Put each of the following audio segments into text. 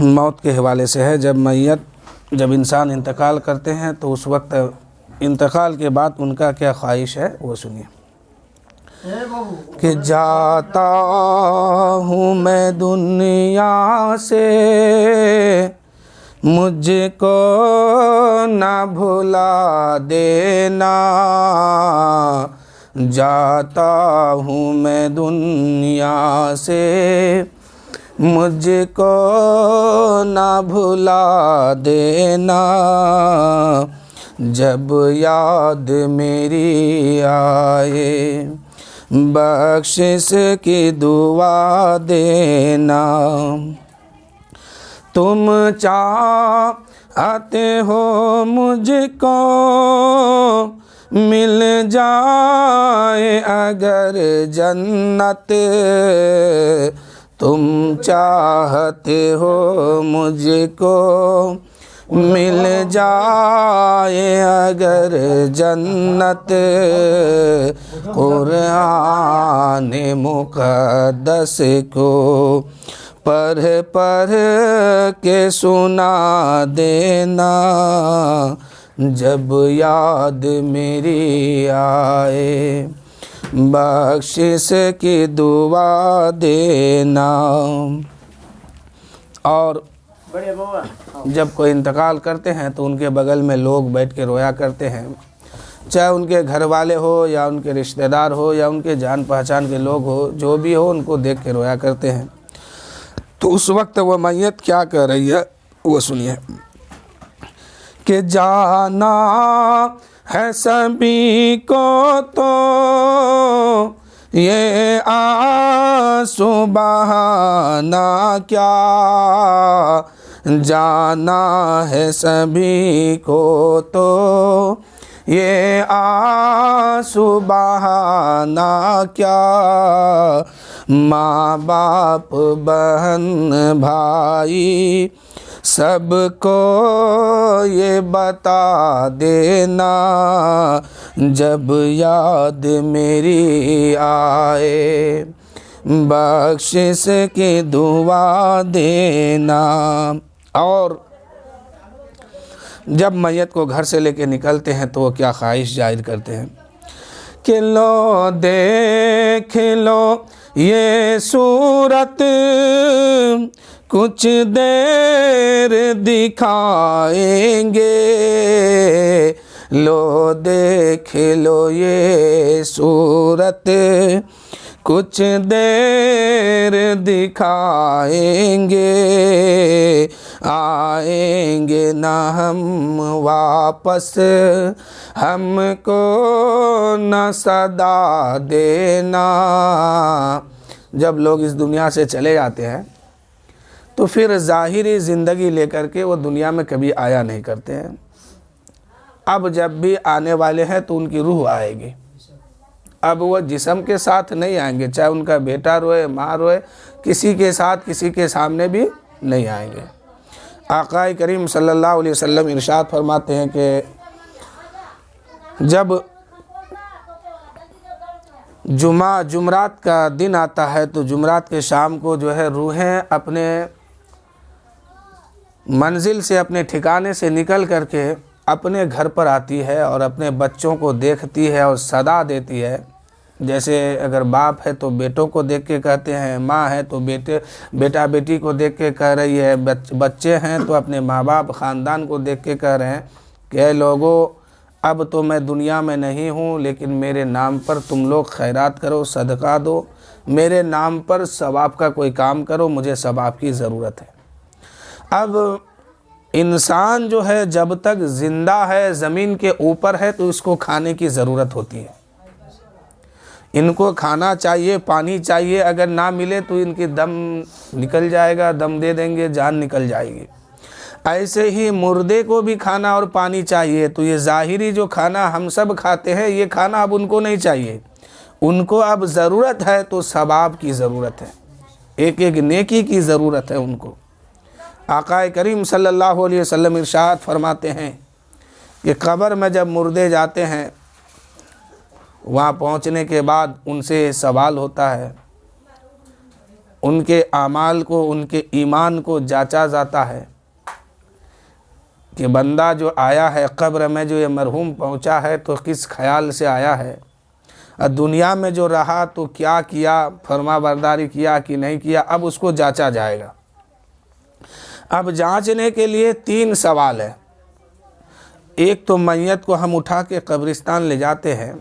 मौत के हवाले से है। जब इंसान इंतकाल करते हैं तो उस वक्त इंतकाल के बाद उनका क्या ख्वाहिश है वो सुनिए। कि जाता हूँ मैं दुनिया से, मुझको ना भुला देना। जाता हूँ मैं दुनिया से, मुझको ना भुला देना। जब याद मेरी आए, बख्शिश की दुआ देना। तुम चाहते हो मुझको मिल जाए अगर जन्नत, तुम चाहते हो मुझको मिल जाए अगर जन्नत। कुरान मुक़द्दस को पढ़ पढ़ के सुना देना। जब याद मेरी आए, बख्शिश की दुआ देना। और जब कोई इंतकाल करते हैं तो उनके बगल में लोग बैठ के रोया करते हैं, चाहे उनके घर वाले हो या उनके रिश्तेदार हो या उनके जान पहचान के लोग हो, जो भी हो उनको देख के रोया करते हैं। तो उस वक्त वह मैयत क्या कह रही है वो सुनिए। कि जाना है सभी को तो ये आंसू बहाना क्या। जाना है सभी को तो ये आंसू बहाना क्या। माँ बाप बहन भाई सबको ये बता देना। जब याद मेरी आए, बख्शिश की दुआ देना। और जब मैयत को घर से लेके निकलते हैं तो वो क्या ख्वाहिश जाहिर करते हैं कि लो देख लो ये सूरत, कुछ देर दिखाएंगे। लो देख लो ये सूरत, कुछ देर दिखाएंगे। आएंगे ना हम वापस, हमको न सदा देना। जब लोग इस दुनिया से चले जाते हैं तो फिर ज़ाहिरी ज़िंदगी लेकर के वो दुनिया में कभी आया नहीं करते हैं। अब जब भी आने वाले हैं तो उनकी रूह आएगी। अब वो जिस्म के साथ नहीं आएंगे, चाहे उनका बेटा रोए माँ रोए, किसी के साथ किसी के सामने भी नहीं आएंगे। आका करीम सल्लल्लाहु अलैहि वसल्लम इरशाद फरमाते हैं कि जब जुमरात का दिन आता है तो जुमरात के शाम को जो है रूहें अपने मंजिल से, अपने ठिकाने से निकल करके अपने घर पर आती है और अपने बच्चों को देखती है और सदा देती है। जैसे अगर बाप है तो बेटों को देख के कहते हैं, माँ है तो बेटा बेटी को देख के कह रही है, बच्चे हैं तो अपने माँ बाप ख़ानदान को देख के कह रहे हैं कि लोगों अब तो मैं दुनिया में नहीं हूँ, लेकिन मेरे नाम पर तुम लोग खैरात करो, सदका दो, मेरे नाम पर सवाब का कोई काम करो, मुझे सवाब की ज़रूरत है। अब इंसान जो है जब तक ज़िंदा है, ज़मीन के ऊपर है, तो इसको खाने की ज़रूरत होती है। इनको खाना चाहिए, पानी चाहिए, अगर ना मिले तो इनकी दम निकल जाएगा, दम दे देंगे, जान निकल जाएगी। ऐसे ही मुर्दे को भी खाना और पानी चाहिए। तो ये ज़ाहिरी जो खाना हम सब खाते हैं, ये खाना अब उनको नहीं चाहिए। उनको अब ज़रूरत है तो सवाब की ज़रूरत है, एक एक नेकी की ज़रूरत है उनको। आका करीम सल्लल्लाहु अलैहि वसल्लम इरशाद फरमाते हैं कि कब्र में जब मुर्दे जाते हैं, वहाँ पहुँचने के बाद उनसे सवाल होता है, उनके आमाल को, उनके ईमान को जांचा जाता है कि बंदा जो आया है कब्र में, जो ये मरहूम पहुंचा है तो किस ख्याल से आया है, और दुनिया में जो रहा तो क्या किया, फरमाबरदारी किया कि नहीं किया, अब उसको जांचा जाएगा। अब जांचने के लिए 3 सवाल है। एक तो मैयत को हम उठा के कब्रिस्तान ले जाते हैं,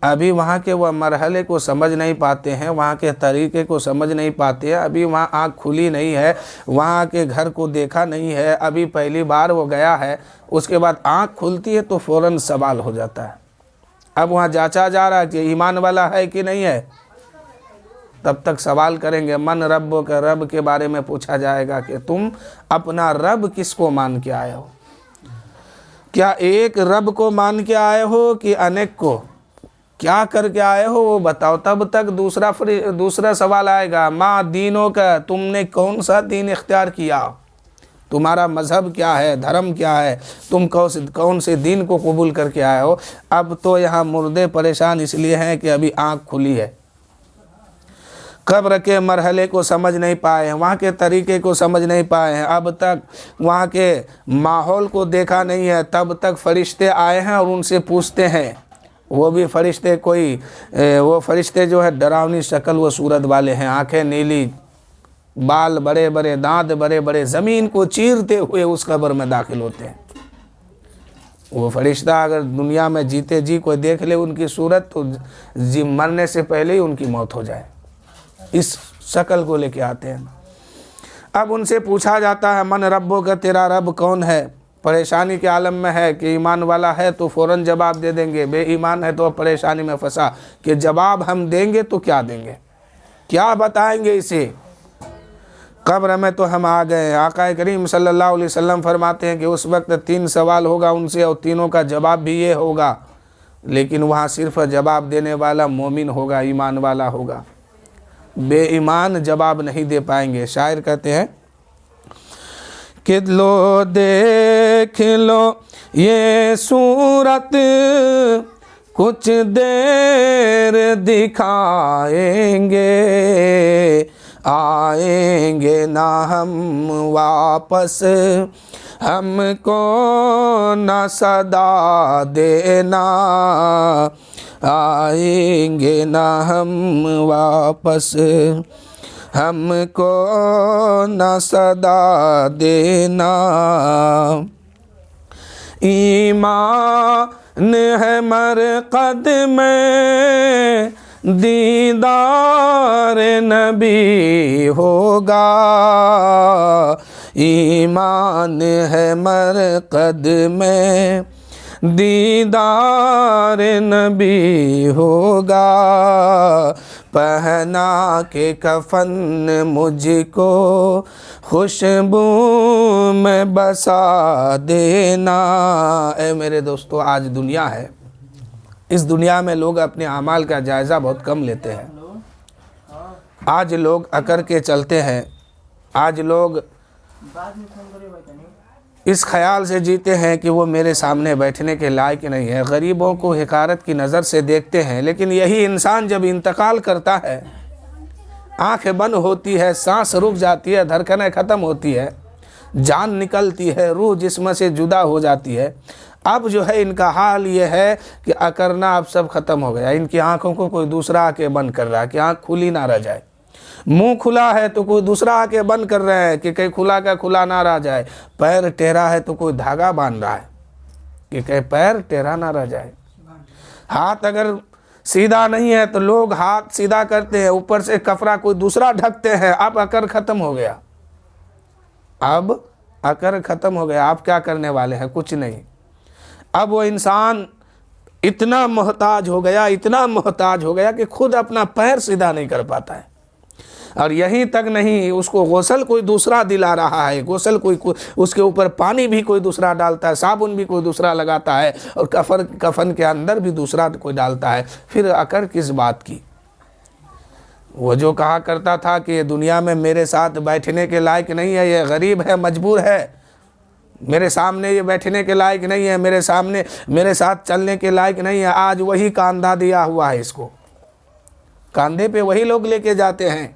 अभी वहाँ के वह मरहले को समझ नहीं पाते हैं, वहाँ के तरीक़े को समझ नहीं पाते हैं, अभी वहाँ आँख खुली नहीं है, वहाँ के घर को देखा नहीं है, अभी पहली बार वो गया है। उसके बाद आँख खुलती है तो फ़ौरन सवाल हो जाता है। अब वहाँ जांचा जा रहा है कि ईमान वाला है कि नहीं है, तब तक सवाल करेंगे। मन रब्बो के, रब के बारे में पूछा जाएगा कि तुम अपना रब किसको मान के आए हो, क्या एक रब को मान के आए हो कि अनेक को, क्या करके आए हो वो बताओ। तब तक दूसरा सवाल आएगा, माँ दीनों का, तुमने कौन सा दीन इख्तियार किया, तुम्हारा मज़हब क्या है, धर्म क्या है, तुम कौन से दीन को कबूल करके आए हो। अब तो यहाँ मुर्दे परेशान इसलिए हैं कि अभी आँख खुली है, कब्र के मरहले को समझ नहीं पाए हैं, वहाँ के तरीक़े को समझ नहीं पाए हैं, अब तक वहाँ के माहौल को देखा नहीं है। तब तक फरिश्ते आए हैं और उनसे पूछते हैं, वो भी फरिश्ते वो फरिश्ते जो है डरावनी शक्ल व सूरत वाले हैं, आंखें नीली, बाल बड़े बड़े, दांत बड़े बड़े, ज़मीन को चीरते हुए उस कब्र में दाखिल होते हैं। वो फरिश्ता अगर दुनिया में जीते जी कोई देख ले उनकी सूरत तो मरने से पहले ही उनकी मौत हो जाए, इस शक्ल को लेके आते हैं। अब उनसे पूछा जाता है, मन रब्बो का, तेरा रब कौन है। परेशानी के आलम में है कि ईमान वाला है तो फ़ौरन जवाब दे देंगे, बेईमान है तो परेशानी में फंसा कि जवाब हम देंगे तो क्या देंगे, क्या बताएंगे इसे। कब्र में तो हम आ गए। आका करीम सल्लल्लाहु अलैहि वसल्लम फरमाते हैं कि उस वक्त 3 सवाल होगा उनसे और तीनों का जवाब भी ये होगा, लेकिन वहाँ सिर्फ जवाब देने वाला मोमिन होगा, ईमान वाला होगा, बेईमान जवाब नहीं दे पाएंगे। शायर कहते हैं कि लो देख लो ये सूरत कुछ देर दिखाएंगे, आएंगे ना हम वापस, हमको न सदा देना, आएंगे ना हम वापस, हमको न सदा देना। ईमान है मरकद में दीदार नबी होगा, ईमान है मरकद में दीदार नबी होगा, पहना के कफन मुझको खुशबू में बसा देना। ए मेरे दोस्तों, आज दुनिया है, इस दुनिया में लोग अपने अमाल का जायज़ा बहुत कम लेते हैं। आज लोग अकर के चलते हैं, आज लोग इस ख्याल से जीते हैं कि वो मेरे सामने बैठने के लायक नहीं है, गरीबों को हिकारत की नज़र से देखते हैं। लेकिन यही इंसान जब इंतकाल करता है, आंखें बंद होती है, सांस रुक जाती है, धड़कनें ख़त्म होती है, जान निकलती है, रूह जिस्म से जुदा हो जाती है, अब जो है इनका हाल ये है कि अकरना अब सब ख़त्म हो गया। इनकी आँखों को कोई दूसरा आके बंद कर रहा है कि आँख खुली ना रह जाए, मुंह खुला है तो कोई दूसरा आके बंद कर रहे हैं कि कहीं खुला का खुला ना रह जाए, पैर टेढ़ा है तो कोई धागा बांध रहा है कि कहीं पैर टेढ़ा ना रह जाए, हाथ अगर सीधा नहीं है तो लोग हाथ सीधा करते हैं, ऊपर से कपड़ा कोई दूसरा ढकते हैं। अब अकर ख़त्म हो गया, अब अकर ख़त्म हो गया, आप क्या करने वाले हैं? कुछ नहीं। अब वो इंसान इतना मोहताज हो गया, इतना मोहताज हो गया कि खुद अपना पैर सीधा नहीं कर पाता है। और यहीं तक नहीं, उसको गौसल कोई दूसरा दिला रहा है, गौसल कोई उसके ऊपर पानी भी कोई दूसरा डालता है, साबुन भी कोई दूसरा लगाता है, और कफन के अंदर भी दूसरा कोई डालता है। फिर अकर किस बात की? वो जो कहा करता था कि दुनिया में मेरे साथ बैठने के लायक नहीं है, ये गरीब है, मजबूर है, मेरे सामने ये बैठने के लायक नहीं है, मेरे साथ चलने के लायक नहीं है, आज वही कांधा दिया हुआ है इसको, कंधे पे वही लोग लेके जाते हैं,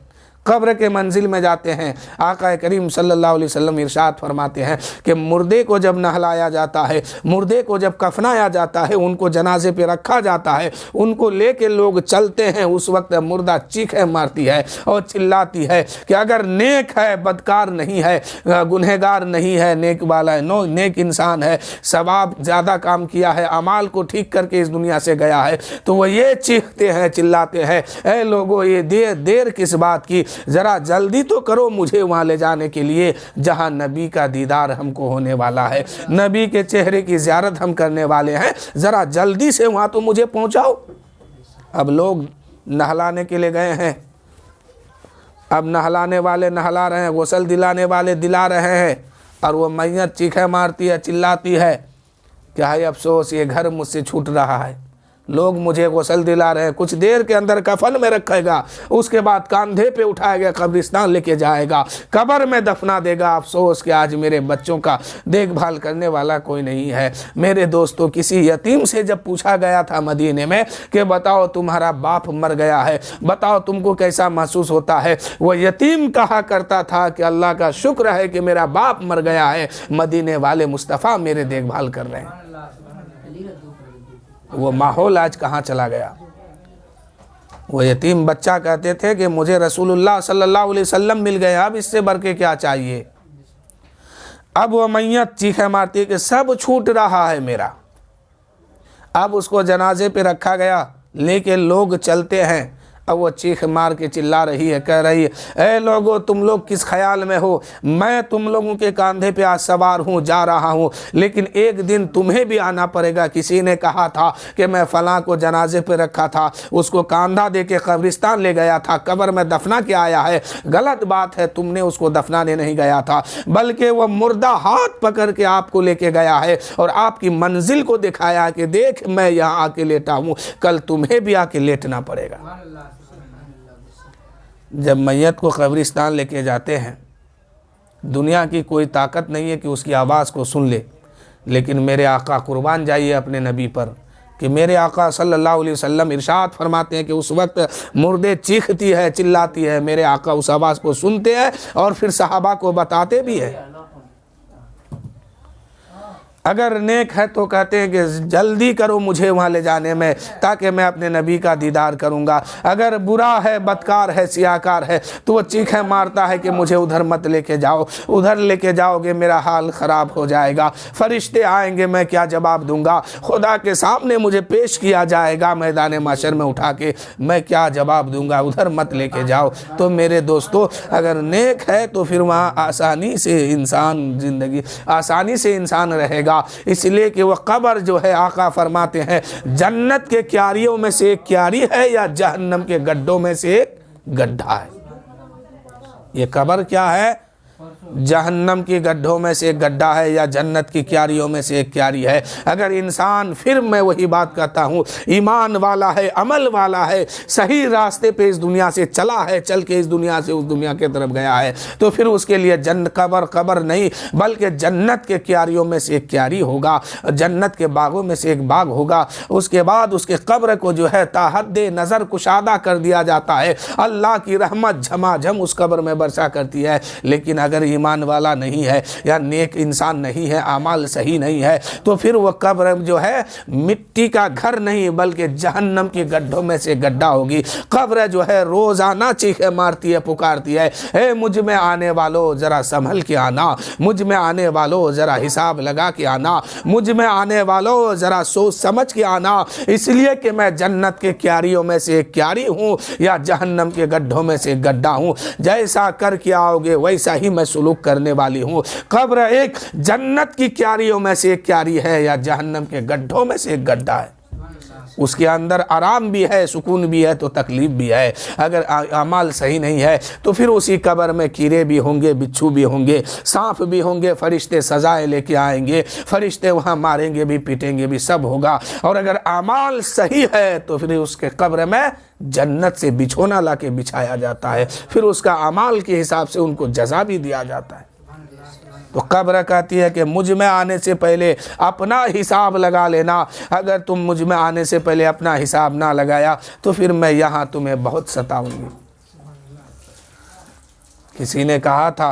कब्र के मंजिल में जाते हैं। आका करीम सल्लल्लाहु अलैहि वसल्लम इरशाद फरमाते हैं कि मुर्दे को जब नहलाया जाता है, मुर्दे को जब कफनाया जाता है, उनको जनाजे पे रखा जाता है, उनको लेके लोग चलते हैं, उस वक्त मुर्दा चीखें मारती है और चिल्लाती है कि अगर नेक है, बदकार नहीं है, गुनहगार नहीं है, नेक वाला है, नो नेक इंसान है, सवाब ज़्यादा काम किया है, अमाल को ठीक करके इस दुनिया से गया है, तो वो ये चीखते हैं, चिल्लाते हैं, ऐ लोगों ये देर किस बात की, ज़रा जल्दी तो करो मुझे वहाँ ले जाने के लिए जहाँ नबी का दीदार हमको होने वाला है, नबी के चेहरे की ज़ियारत हम करने वाले हैं, ज़रा जल्दी से वहाँ तो मुझे पहुँचाओ। अब लोग नहलाने के लिए गए हैं, अब नहलाने वाले नहला रहे हैं, गुस्ल दिलाने वाले दिला रहे हैं, और वो मैयत चीखें मारती है, चिल्लाती है, क्या है अफसोस ये घर मुझसे छूट रहा है, लोग मुझे गुस्ल दिला रहे हैं, कुछ देर के अंदर कफन में रखेगा, उसके बाद कंधे पे उठाएगा, कब्रिस्तान लेके जाएगा, कब्र में दफना देगा। अफसोस कि आज मेरे बच्चों का देखभाल करने वाला कोई नहीं है। मेरे दोस्तों, किसी यतीम से जब पूछा गया था मदीने में कि बताओ तुम्हारा बाप मर गया है, बताओ तुमको कैसा महसूस होता है, वो यतीम कहा करता था कि अल्लाह का शुक्र है कि मेरा बाप मर गया है, मदीने वाले मुस्तफ़ा मेरे देखभाल कर रहे हैं। वो माहौल आज कहाँ चला गया। वो यतीम बच्चा कहते थे कि मुझे रसूलुल्लाह सल्लल्लाहु अलैहि वसल्लम मिल गए, अब इससे बढ़ के क्या चाहिए। अब वो मैयत चीखें मारती है कि सब छूट रहा है मेरा। अब उसको जनाजे पे रखा गया, लेके लोग चलते हैं, अब वो चीख मार के चिल्ला रही है, कह रही है, ए लोगों तुम लोग किस ख्याल में हो, मैं तुम लोगों के कंधे पे आज सवार हूँ, जा रहा हूँ, लेकिन एक दिन तुम्हें भी आना पड़ेगा। किसी ने कहा था कि मैं फ़लाँ को जनाजे पे रखा था, उसको कंधा दे के कब्रिस्तान ले गया था, कब्र में दफना के आया है। गलत बात है, तुमने उसको दफनाने नहीं गया था, बल्कि वह मुर्दा हाथ पकड़ के आपको लेके गया है और आपकी मंजिल को दिखाया कि देख मैं यहाँ आके लेटा हूँ, कल तुम्हें भी आके लेटना पड़ेगा। जब मैयत को कब्रिस्तान लेके जाते हैं, दुनिया की कोई ताकत नहीं है कि उसकी आवाज़ को सुन ले, लेकिन मेरे आका, कुर्बान जाइए अपने नबी पर, कि मेरे आका सल्लल्लाहु अलैहि वसल्लम इरशाद फरमाते हैं कि उस वक्त मुर्दे चीखती है, चिल्लाती है, मेरे आका उस आवाज़ को सुनते हैं और फिर सहाबा को बताते भी हैं। अगर नेक है तो कहते हैं कि जल्दी करो मुझे वहाँ ले जाने में, ताकि मैं अपने नबी का दीदार करूँगा। अगर बुरा है, बदकार है, सियाकार है, तो वो चीखें मारता है कि मुझे उधर मत लेके जाओ, उधर लेके जाओगे मेरा हाल ख़राब हो जाएगा, फरिश्ते आएंगे, मैं क्या जवाब दूंगा, खुदा के सामने मुझे पेश किया जाएगा मैदान माशर में उठा के, मैं क्या जवाब दूंगा, उधर मत लेके जाओ। तो मेरे दोस्तों, अगर नेक है तो फिर वहाँ आसानी से इंसान ज़िंदगी आसानी से इंसान रहेगा, इसलिए कि वह कब्र जो है, आका फरमाते हैं, जन्नत के क्यारियों में से एक क्यारी है या जहन्नम के गड्ढों में से एक गड्ढा है। ये कब्र क्या है? जहन्नम की गड्ढों में से एक गड्ढा है या जन्नत की क्यारियों में से एक क्यारी है। अगर इंसान, फिर मैं वही बात कहता हूँ, ईमान वाला है, अमल वाला है, सही रास्ते पे इस दुनिया से चला है, चल के इस दुनिया से उस दुनिया की तरफ गया है, तो फिर उसके लिए कब्र नहीं बल्कि जन्नत के क्यारियों में से एक क्यारी होगा, जन्नत के बागों में से एक बाग होगा। उसके बाद उसके कब्र को जो है ताहद्दे नज़र कुशादा कर दिया जाता है, अल्लाह की रहमत झमाझम उस कब्र में बरसा करती है। लेकिन अगर ईमान वाला नहीं है या नेक इंसान नहीं है, अमाल सही नहीं है, तो फिर वह कब्र जो है मिट्टी का घर नहीं बल्कि जहन्नम के गड्ढों में से गड्ढा होगी। कब्र जो है रोज़ाना चीखें मारती है, पुकारती है, हे मुझ में आने वालों ज़रा संभल के आना, मुझ में आने वालों ज़रा हिसाब लगा के आना, मुझ में आने वालों ज़रा सोच समझ के आना, इसलिए कि मैं जन्नत के क्यारियों में से एक क्यारी हूँ या जहन्नम के गड्ढों में से गड्ढा हूँ। जैसा करके आओगे वैसा ही मैं सुलूक करने वाली हूँ। कब्र एक जन्नत की क्यारियों में से एक क्यारी है या जहन्नम के गड्ढों में से एक गड्ढा है। उसके अंदर आराम भी है, सुकून भी है, तो तकलीफ भी है। अगर अमाल सही नहीं है तो फिर उसी कब्र में कीड़े भी होंगे, बिच्छू भी होंगे, सांप भी होंगे, फरिश्ते सजाएं लेके आएंगे, फरिश्ते वहाँ मारेंगे भी, पीटेंगे भी, सब होगा। और अगर अमाल सही है तो फिर उसके कब्र में जन्नत से बिछोना ला के बिछाया जाता है, फिर उसका अमाल के हिसाब से उनको जजा भी दिया जाता है। तो कब्र कहती है कि मुझ में आने से पहले अपना हिसाब लगा लेना। अगर तुम मुझ में आने से पहले अपना हिसाब ना लगाया तो फिर मैं यहाँ तुम्हें बहुत सताऊंगी। किसी ने कहा था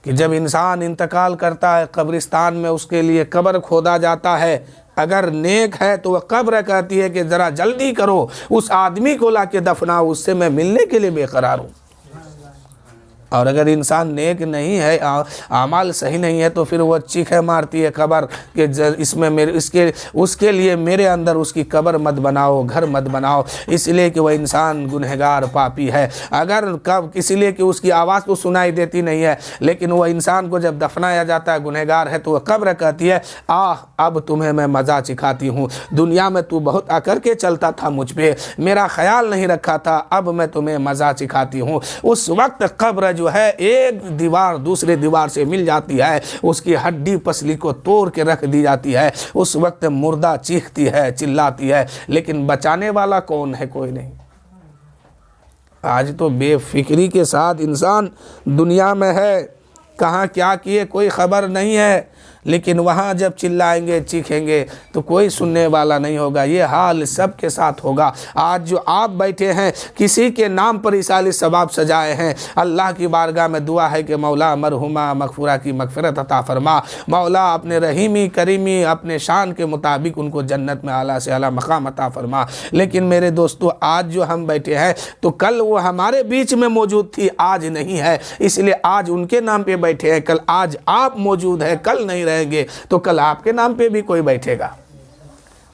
कि जब इंसान इंतकाल करता है कब्रिस्तान में उसके लिए कब्र खोदा जाता है, अगर नेक है तो वह कब्र कहती है कि ज़रा जल्दी करो, उस आदमी को ला के दफनाओ, उससे मैं मिलने के लिए बेकरार हूँ। और अगर इंसान नेक नहीं है, आमाल सही नहीं है, तो फिर वह चीखें मारती है कब्र कि इसमें मेरे उसके लिए मेरे अंदर उसकी कब्र मत बनाओ, घर मत बनाओ, इसलिए कि वह इंसान गुनहगार पापी है। अगर कब इसलिए कि उसकी आवाज़ तो सुनाई देती नहीं है, लेकिन वह इंसान को जब दफनाया जाता है गुनहगार है, तो वह कब्र कहती है अब तुम्हें मैं मज़ा सिखाती हूँ, दुनिया में तू बहुत आकर के चलता था मुझ पर, मेरा ख्याल नहीं रखा था, अब मैं तुम्हें मज़ा सिखाती हूँ। उस वक्त कब्र जो है एक दीवार दूसरे दीवार से मिल जाती है, उसकी हड्डी पसली को तोड़ के रख दी जाती है। उस वक्त मुर्दा चीखती है, चिल्लाती है, लेकिन बचाने वाला कौन है? कोई नहीं। आज तो बेफिक्री के साथ इंसान दुनिया में है, कहाँ क्या किए कोई खबर नहीं है, लेकिन वहाँ जब चिल्लाएंगे चीखेंगे तो कोई सुनने वाला नहीं होगा। ये हाल सबके साथ होगा। आज जो आप बैठे हैं, किसी के नाम पर इसाले सवाब सजाए हैं, अल्लाह की बारगाह में दुआ है कि मौला मरहुमा मगफूरा की मगफिरत अता फरमा, मौला अपने रहीमी करीमी अपने शान के मुताबिक उनको जन्नत में आला से आला मकाम अता फरमा। लेकिन मेरे दोस्तों, आज जो हम बैठे हैं तो कल वो हमारे बीच में मौजूद थी, आज नहीं है, इसलिए आज उनके नाम पे बैठे हैं। कल आज आप मौजूद हैं, कल नहीं रहेंगे तो कल आपके नाम पे भी कोई बैठेगा।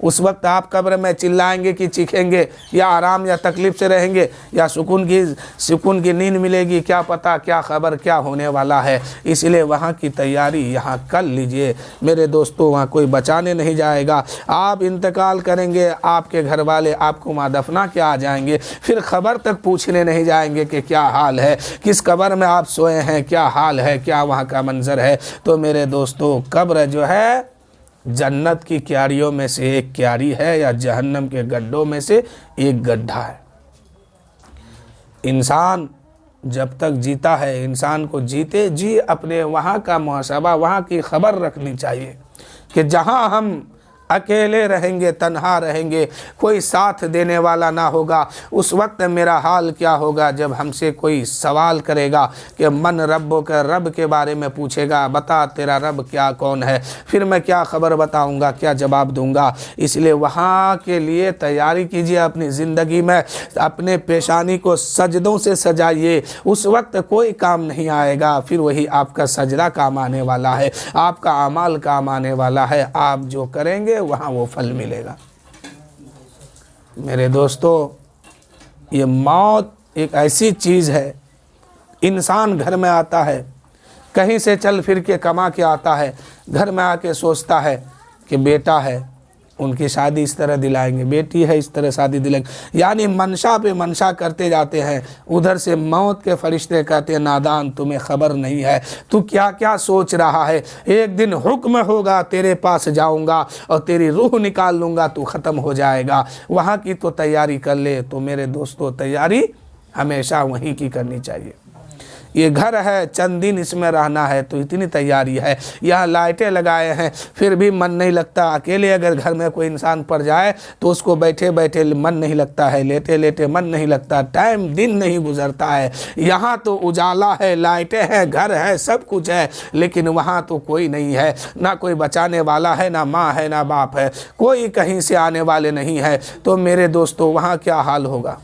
उस वक्त आप कब्र में चिल्लाएंगे कि चीखेंगे, या आराम या तकलीफ से रहेंगे, या सुकून की नींद मिलेगी, क्या पता क्या खबर क्या होने वाला है। इसलिए वहाँ की तैयारी यहाँ कर लीजिए मेरे दोस्तों, वहाँ कोई बचाने नहीं जाएगा। आप इंतकाल करेंगे, आपके घर वाले आपको वहाँ दफना के आ जाएंगे, फिर खबर तक पूछने नहीं जाएंगे कि क्या हाल है, किस कब्र में आप सोए हैं, क्या हाल है, क्या वहाँ का मंजर है। तो मेरे दोस्तों, कब्र जो है जन्नत की क्यारियों में से एक क्यारी है, या जहन्नम के गड्ढों में से एक गड्ढा है। इंसान जब तक जीता है, इंसान को जीते जी अपने वहाँ का मुहासबा, वहाँ की खबर रखनी चाहिए कि जहाँ हम अकेले रहेंगे, तन्हा रहेंगे, कोई साथ देने वाला ना होगा, उस वक्त मेरा हाल क्या होगा जब हमसे कोई सवाल करेगा कि मन रब्बो का, रब के बारे में पूछेगा, बता तेरा रब क्या कौन है, फिर मैं क्या खबर बताऊंगा, क्या जवाब दूंगा। इसलिए वहाँ के लिए तैयारी कीजिए अपनी ज़िंदगी में, अपने पेशानी को सजदों से सजाइए, उस वक्त कोई काम नहीं आएगा, फिर वही आपका सजदा काम आने वाला है, आपका अमाल काम आने वाला है, आप जो करेंगे वहाँ वो फल मिलेगा। मेरे दोस्तों, ये मौत एक ऐसी चीज़ है, इंसान घर में आता है, कहीं से चल फिर के कमा के आता है, घर में आके सोचता है कि बेटा है, उनकी शादी इस तरह दिलाएंगे, बेटी है इस तरह शादी दिलाएंगे, यानी मंशा पे मंशा करते जाते हैं। उधर से मौत के फरिश्ते कहते हैं, नादान तुम्हें खबर नहीं है, तू क्या क्या सोच रहा है, एक दिन हुक्म होगा तेरे पास जाऊंगा और तेरी रूह निकाल लूँगा, तू ख़त्म हो जाएगा, वहाँ की तो तैयारी कर ले। तो मेरे दोस्तों, तैयारी हमेशा वहीं की करनी चाहिए। ये घर है, चंद दिन इसमें रहना है, तो इतनी तैयारी है, यहाँ लाइटें लगाए हैं फिर भी मन नहीं लगता। अकेले अगर घर में कोई इंसान पड़ जाए तो उसको बैठे बैठे मन नहीं लगता है, लेटे लेटे मन नहीं लगता, टाइम दिन नहीं गुजरता है। यहाँ तो उजाला है, लाइटें हैं, घर है, सब कुछ है, लेकिन वहाँ तो कोई नहीं है, ना कोई बचाने वाला है, ना माँ है, ना बाप है, कोई कहीं से आने वाले नहीं है। तो मेरे दोस्तों, वहाँ क्या हाल होगा।